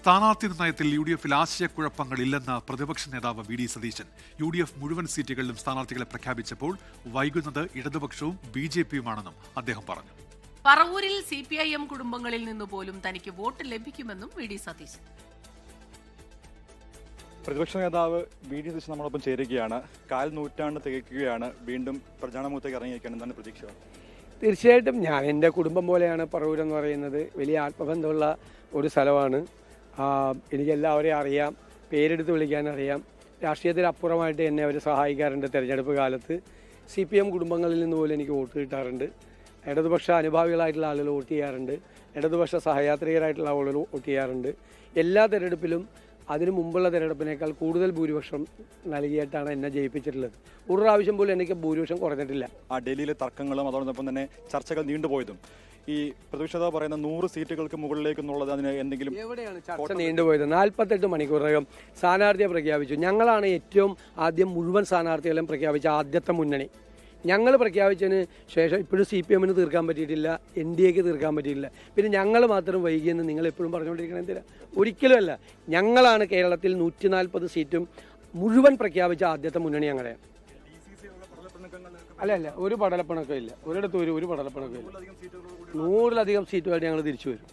സ്ഥാനാർത്ഥി നിർണയത്തിൽ UDF-ൽ ആശയക്കുഴപ്പങ്ങളില്ലെന്ന് പ്രതിപക്ഷ നേതാവ് വി ഡി സതീശൻ. UDF മുഴുവൻ സീറ്റുകളിലും സ്ഥാനാർത്ഥികളെ പ്രഖ്യാപിച്ചപ്പോൾ വൈകുന്നത് ഇടതുപക്ഷവും BJP-യുമാണെന്നും അദ്ദേഹം പറഞ്ഞു. പറവൂരിൽ CPIM കുടുംബങ്ങളിൽ നിന്നുപോലും തനിക്ക് വോട്ട് ലഭിക്കുമെന്നും വി ഡി സതീശൻ. പ്രതിപക്ഷ നേതാവ് വി ഡി സതീശൻ നമ്മളൊപ്പം ചേരുകയാണ്. കാൽ നൂറ്റാണ്ട് തികയ്ക്കുകയാണ്. വീണ്ടും പ്രചാരണമുഖത്തേക്ക് ഇറങ്ങിയിരിക്കുകയാണ്. എന്താണ് പ്രതീക്ഷ? തീർച്ചയായിട്ടും എൻ്റെ കുടുംബം പോലെയാണ് പറവൂർ എന്ന് പറയുന്നത്. വലിയ ആത്മബന്ധമുള്ള ഒരു സ്ഥലമാണ്. എനിക്കെല്ലാവരെയും അറിയാം, പേരെടുത്ത് വിളിക്കാനറിയാം. രാഷ്ട്രീയത്തിനപ്പുറമായിട്ട് എന്നെ അവർ സഹായിക്കാറുണ്ട്. തിരഞ്ഞെടുപ്പ് കാലത്ത് CPM കുടുംബങ്ങളിൽ നിന്ന് പോലും എനിക്ക് വോട്ട് കിട്ടാറുണ്ട്. ഇടതുപക്ഷ അനുഭാവികളായിട്ടുള്ള ആളുകൾ വോട്ട് ചെയ്യാറുണ്ട്. ഇടതുപക്ഷ സഹയാത്രികരായിട്ടുള്ള ആളുകൾ വോട്ട് ചെയ്യാറുണ്ട്. എല്ലാ തിരഞ്ഞെടുപ്പിലും അതിനു മുമ്പുള്ള തിരഞ്ഞെടുപ്പിനേക്കാൾ കൂടുതൽ ഭൂരിപക്ഷം നൽകിയിട്ടാണ് എന്നെ ജയിപ്പിച്ചിട്ടുള്ളത്. ഒരു പ്രാവശ്യം പോലും എനിക്ക് ഭൂരിപക്ഷം കുറഞ്ഞിട്ടില്ല. ഡൽഹിയിലെ തർക്കങ്ങളും അതോടൊപ്പം തന്നെ ചർച്ചകൾ നീണ്ടുപോയതും ഈ പ്രതിപക്ഷ നേതാവ് പറയുന്ന 100 സീറ്റുകൾക്ക് മുകളിലേക്ക് എന്നുള്ളത് അതിന് എന്തെങ്കിലും എവിടെയാണ് ചർച്ച നീണ്ടുപോയത്? 48 മണിക്കൂറിനകം സ്ഥാനാർത്ഥിയെ പ്രഖ്യാപിച്ചു. ഞങ്ങളാണ് ഏറ്റവും ആദ്യം മുഴുവൻ സ്ഥാനാർത്ഥികളെയും പ്രഖ്യാപിച്ച ആദ്യത്തെ മുന്നണി. ഞങ്ങൾ പ്രഖ്യാപിച്ചതിന് ശേഷം ഇപ്പോഴും CPM-ന് തീർക്കാൻ പറ്റിയിട്ടില്ല, NDA-ക്ക് തീർക്കാൻ പറ്റിയിട്ടില്ല. പിന്നെ ഞങ്ങൾ മാത്രം വൈകിയെന്ന് നിങ്ങൾ എപ്പോഴും പറഞ്ഞുകൊണ്ടിരിക്കണം. എന്തിനാ? ഒരിക്കലുമല്ല. ഞങ്ങളാണ് കേരളത്തിൽ 140 സീറ്റും മുഴുവൻ പ്രഖ്യാപിച്ച ആദ്യത്തെ മുന്നണി ഞങ്ങളെ. അല്ല, ഒരു പടലപ്പണക്കം ഇല്ല. ഒരിടത്തും ഒരു പടലപ്പണക്കം ഇല്ല. 100-ലധികം സീറ്റുമായിട്ട് ഞങ്ങൾ തിരിച്ചു വരും.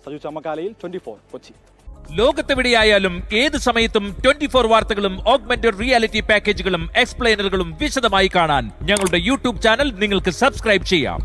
സജു ചമ്മക്കാലയിൽ 24 കൊച്ചി. ലോകത്തെവിടെയായാലും ഏത് സമയത്തും 24 വാർത്തകളും ഓഗ്മെന്റഡ് റിയാലിറ്റി പാക്കേജുകളും എക്സ്പ്ലെയിനറുകളും വിശദമായി കാണാൻ ഞങ്ങളുടെ YouTube ചാനൽ നിങ്ങൾക്ക് സബ്സ്ക്രൈബ് ചെയ്യാം.